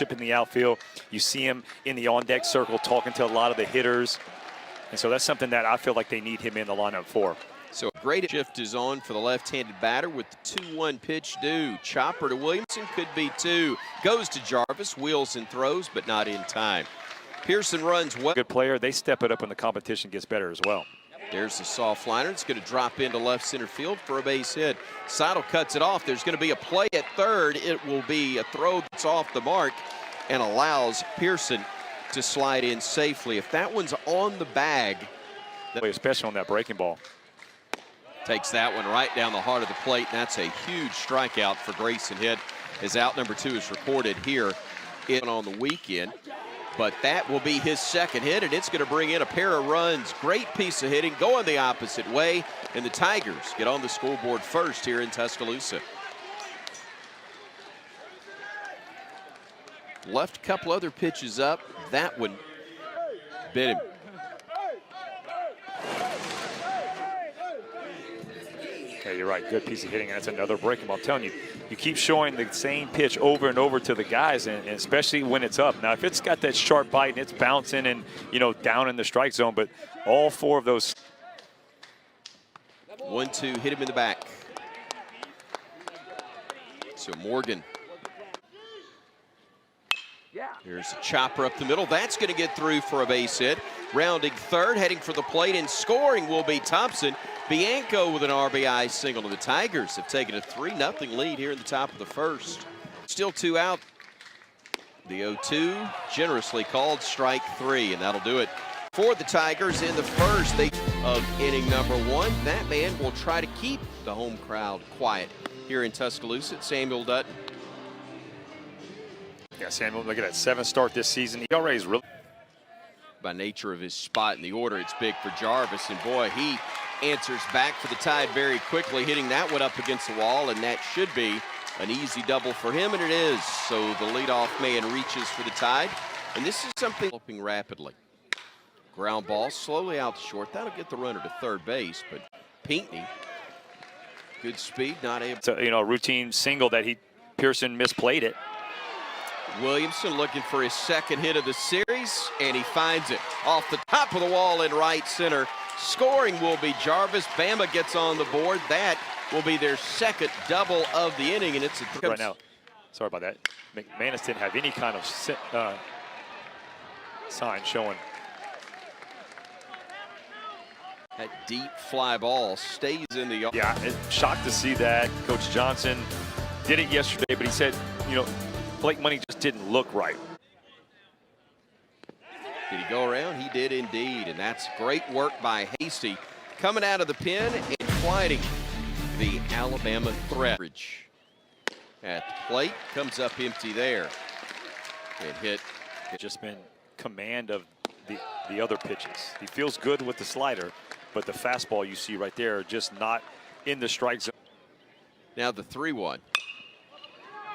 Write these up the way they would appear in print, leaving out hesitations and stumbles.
in the outfield. You see him in the on-deck circle talking to a lot of the hitters. And so that's something that I feel like they need him in the lineup for. So a great shift is on for the left-handed batter with the 2-1 pitch due. Chopper to Williamson, could be two. Goes to Jarvis, wheels and throws, but not in time. Pearson runs well. Good player. They step it up when the competition gets better as well. There's the soft liner. It's going to drop into left center field for a base hit. Seidel cuts it off. There's going to be a play at third. It will be a throw that's off the mark and allows Pearson to slide in safely. If that one's on the bag, especially on that breaking ball. Takes that one right down the heart of the plate. And that's a huge strikeout for Grayson Hitt. His out number 2 is recorded here on the weekend. But that will be his second hit, and it's going to bring in a pair of runs. Great piece of hitting, going the opposite way, and the Tigers get on the scoreboard first here in Tuscaloosa. Left a couple other pitches up. That one bit him. Okay, you're right. Good piece of hitting, and that's another breaking ball. I'm telling you, you keep showing the same pitch over and over to the guys, and especially when it's up. Now, if it's got that sharp bite and it's bouncing and, you know, down in the strike zone, but all 4 of those. 1-2, hit him in the back. So Morgan. Here's a chopper up the middle. That's going to get through for a base hit. Rounding third, heading for the plate, and scoring will be Thompson. Bianco with an RBI single, and the Tigers have taken a 3-0 lead here in the top of the first. Still 2 out. The 0-2 generously called strike 3, and that'll do it for the Tigers in the first of inning number 1. That man will try to keep the home crowd quiet here in Tuscaloosa. Samuel Dutton. Yeah, Samuel, look at that 7th start this season. He already is really. By nature of his spot in the order, it's big for Jarvis, and boy, he answers back for the Tide very quickly, hitting that one up against the wall, and that should be an easy double for him, and it is. So the leadoff man reaches for the Tide, and this is something developing rapidly. Ground ball slowly out to short. That'll get the runner to third base, but Pinckney, good speed, not able. So, you know, a routine single that Pearson misplayed it. Williamson looking for his second hit of the series, and he finds it off the top of the wall in right center. Scoring will be Jarvis. Bama gets on the board. That will be their second double of the inning, and it's a right now. Sorry about that. McManus didn't have any kind of sign showing. That deep fly ball stays in the yard. Yeah, shocked to see that. Coach Johnson did it yesterday, but he said, you know, Blake Money just didn't look right. Did he go around? He did indeed, and that's great work by Hasty. Coming out of the pen and quieting the Alabama threat. At the plate, comes up empty there. It hit. Just been command of the other pitches. He feels good with the slider, but the fastball you see right there just not in the strike zone. Now the 3-1.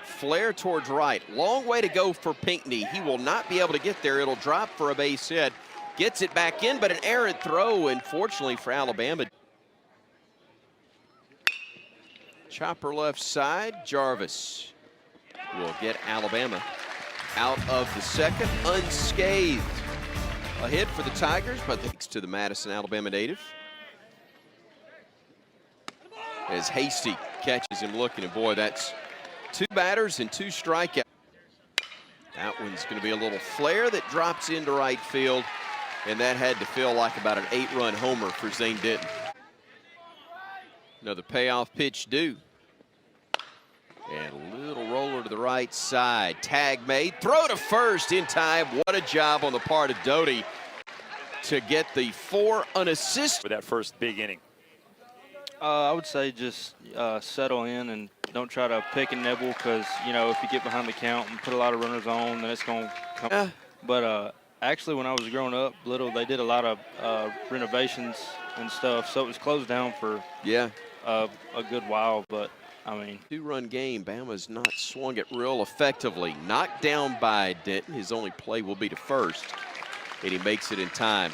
Flare towards right. Long way to go for Pinckney. He will not be able to get there. It'll drop for a base hit. Gets it back in, but an errant throw, unfortunately for Alabama. Chopper left side. Jarvis will get Alabama out of the second unscathed. A hit for the Tigers, but thanks to the Madison, Alabama native. As Hasty catches him looking, and boy, that's 2 batters and 2 strikeouts. That one's going to be a little flare that drops into right field, and that had to feel like about an 8-run homer for Zane Denton. Another payoff pitch due. And a little roller to the right side. Tag made. Throw to first in time. What a job on the part of Doty to get the 4 unassisted. For that first big inning. I would say just settle in and don't try to pick and nibble, because, you know, if you get behind the count and put a lot of runners on, then it's going to come. But actually, when I was growing up, they did a lot of renovations and stuff, so it was closed down for a good while. But I mean, 2-run game. Bama's not swung it real effectively. Knocked down by Denton. His only play will be to first, and he makes it in time.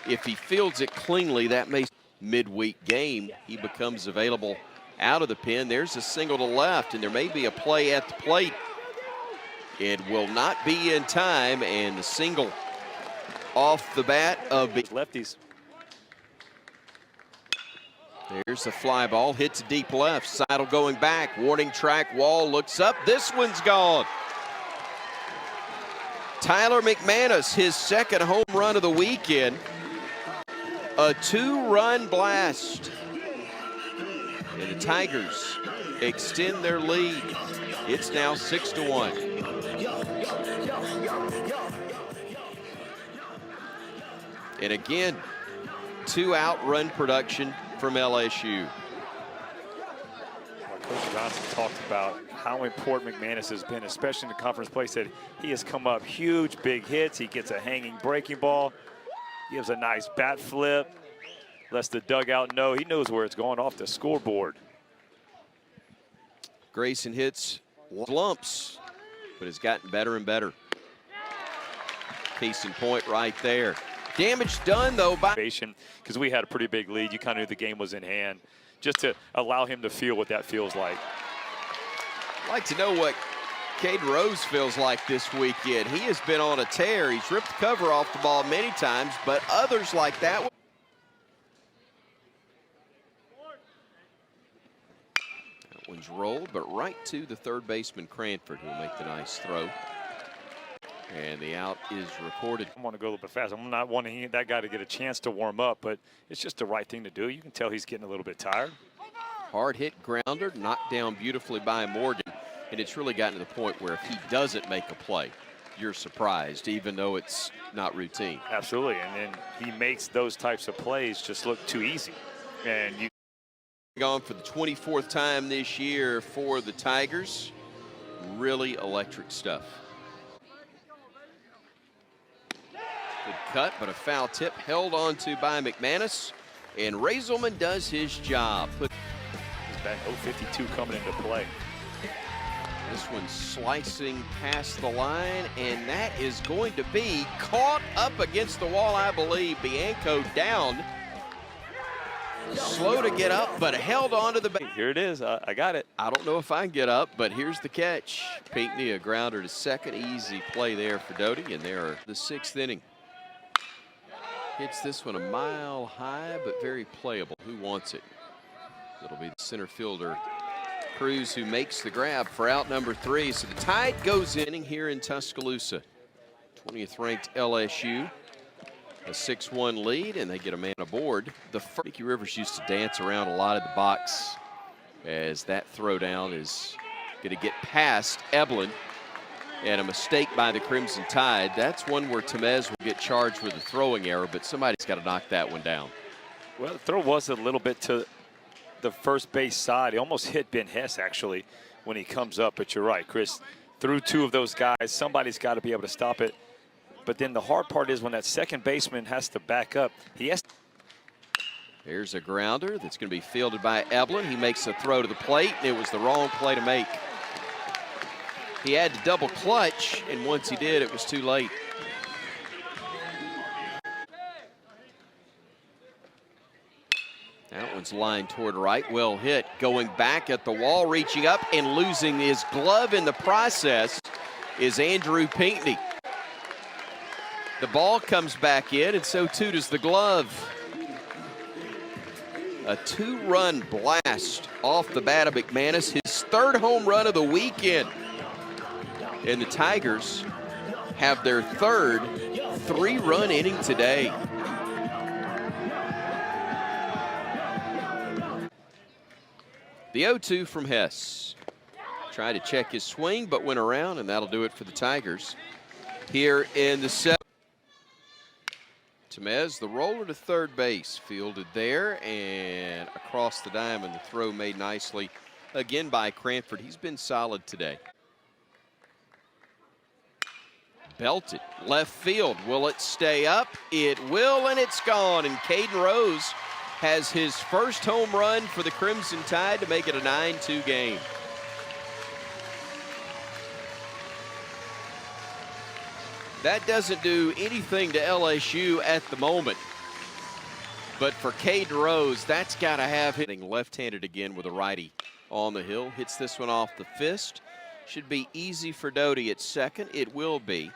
If he fields it cleanly, that may midweek game. He becomes available out of the pen. There's a single to left, and there may be a play at the plate. It will not be in time, and the single off the bat of lefties. There's a fly ball, hit to deep left. Seidel going back, warning track, Wall looks up. This one's gone. Tyler McManus, his second home run of the weekend. A two-run blast. And the Tigers extend their lead. It's now 6-1. And again, two-out run production from LSU. Coach Johnson talked about how important McManus has been, especially in the conference play. Said he has come up huge, big hits. He gets a hanging breaking ball, gives a nice bat flip, lets the dugout know he knows where it's going off the scoreboard. Grayson hits lumps, but has gotten better and better. Case in point right there. Damage done, though, by because we had a pretty big lead. You kind of knew the game was in hand. Just to allow him to feel what that feels like. I'd like to know what Caden Rose feels like this weekend. He has been on a tear. He's ripped the cover off the ball many times, but others like that. That one's rolled, but right to the third baseman, Cranford, who will make the nice throw. And the out is recorded. I want to go a little bit fast. I'm not wanting that guy to get a chance to warm up, but it's just the right thing to do. You can tell he's getting a little bit tired. Hard hit grounder, knocked down beautifully by Morgan. And it's really gotten to the point where if he doesn't make a play, you're surprised, even though it's not routine. Absolutely, and then he makes those types of plays just look too easy. And you gone for the 24th time this year for the Tigers. Really electric stuff. Good cut, but a foul tip held onto by McManus. And Raiselman does his job. He's back 0-52 coming into play. This one slicing past the line, and that is going to be caught up against the wall, I believe. Bianco down. Slow to get up, but held onto the back. Here it is. I got it. I don't know if I can get up, but here's the catch. Pinckney, a grounder to second. Easy play there for Doty, and they're the sixth inning. Hits this one a mile high, but very playable. Who wants it? It'll be the center fielder, Cruz, who makes the grab for out number 3. So the Tide goes in here in Tuscaloosa. 20th ranked LSU. A 6-1 lead, and they get a man aboard. Mickey Rivers used to dance around a lot of the box as that throwdown is going to get past Eblin. And a mistake by the Crimson Tide. That's one where Temez will get charged with a throwing error, but somebody's got to knock that one down. Well, the throw was a little bit to the first base side. He almost hit Ben Hess, actually, when he comes up. But you're right, Chris. Through two of those guys, somebody's got to be able to stop it. But then the hard part is when that second baseman has to back up. There's a grounder that's going to be fielded by Eblin. He makes a throw to the plate. It was the wrong play to make. He had to double clutch, and once he did, it was too late. That one's lined toward right, well hit. Going back at the wall, reaching up and losing his glove in the process is Andrew Pinckney. The ball comes back in, and so too does the glove. A two-run blast off the bat of McManus, his third home run of the weekend. And the Tigers have their third three-run inning today. The 0-2 from Hess. Tried to check his swing, but went around, and that'll do it for the Tigers. Here in the seventh. Temez, the roller to third base, fielded there and across the diamond. The throw made nicely again by Cranford. He's been solid today. Belted left field. Will it stay up? It will, and it's gone. And Caden Rose has his first home run for the Crimson Tide to make it a 9-2 game. That doesn't do anything to LSU at the moment. But for Caden Rose, that's got to have hitting left-handed again with a righty on the hill. Hits this one off the fist. Should be easy for Doty at second. It will be.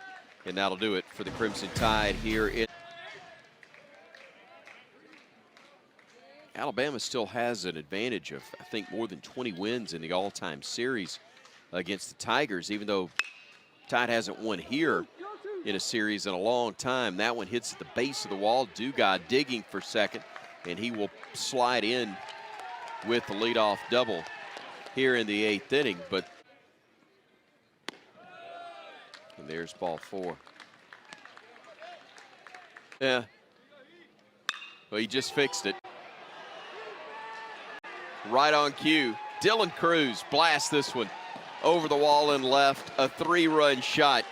And that'll do it for the Crimson Tide here in Alabama still has an advantage of, I think, more than 20 wins in the all-time series against the Tigers, even though Tide hasn't won here in a series in a long time. That one hits at the base of the wall. Dugas digging for second, and he will slide in with the leadoff double here in the 8th inning. But and there's ball 4. Yeah. Well, he just fixed it. Right on cue. Dylan Cruz blasts this one over the wall and left. A 3-run shot.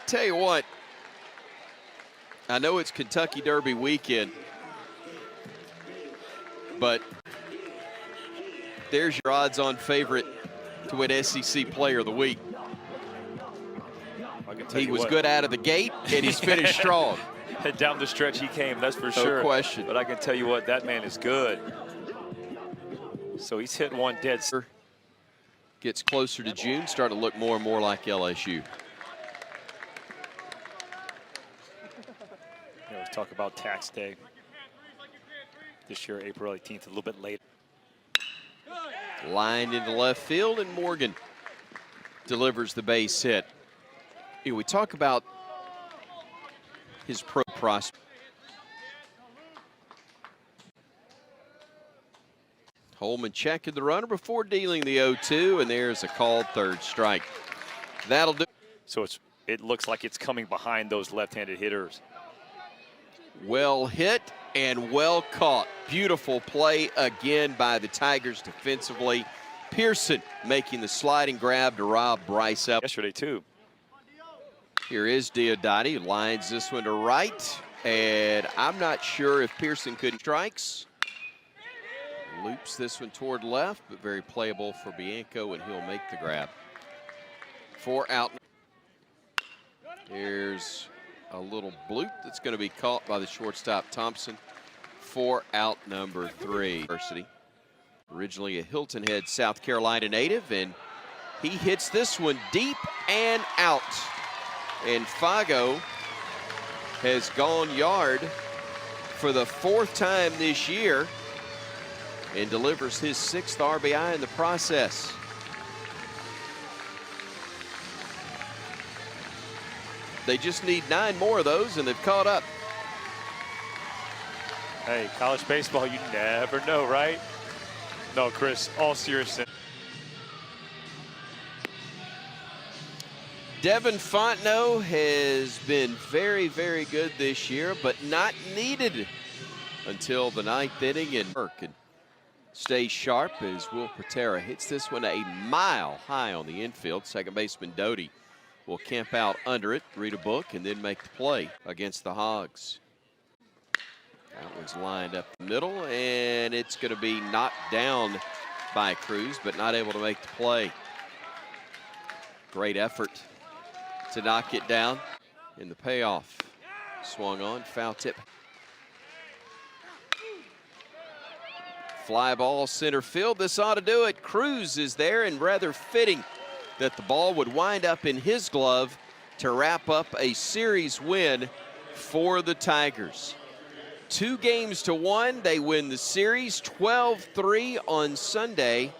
Tell you what, I know it's Kentucky Derby weekend, but there's your odds-on favorite to win SEC Player of the Week. He was good out of the gate, and he's finished strong. Down the stretch he came, that's for sure. No question. But I can tell you what, that man is good. So he's hit one dead. Gets closer to June, starting to look more and more like LSU. Let's talk about tax day. This year, April 18th, a little bit later. Lined into left field, and Morgan delivers the base hit. You know, we talk about his pro prospect. Holman checking the runner before dealing the 0-2, and there's a called third strike. That'll do. So it looks like it's coming behind those left-handed hitters. Well hit and well caught. Beautiful play again by the Tigers defensively. Pearson making the sliding grab to rob Bryce up. Yesterday, too. Here is Diodati, lines this one to right, and I'm not sure if Pearson could strikes. Loops this one toward left, but very playable for Bianco, and he'll make the grab. 4 out. Here's a little bloop that's going to be caught by the shortstop Thompson. 4 out, number 3. University. Originally a Hilton Head, South Carolina native, and he hits this one deep and out. And Fago has gone yard for the 4th time this year and delivers his 6th RBI in the process. They just need 9 more of those, and they've caught up. Hey, college baseball, you never know, right? No, Chris, all seriousness. Devin Fontenot has been very, very good this year, but not needed until the 9th inning, and Burke stays sharp as Will Patera hits this one a mile high on the infield. Second baseman Doty will camp out under it, read a book, and then make the play against the Hogs. That one's lined up the middle, and it's going to be knocked down by Cruz, but not able to make the play. Great effort to knock it down, and the payoff swung on, foul tip. Fly ball center field. This ought to do it. Cruz is there, and rather fitting that the ball would wind up in his glove to wrap up a series win for the Tigers. 2 games to 1. They win the series 12-3 on Sunday.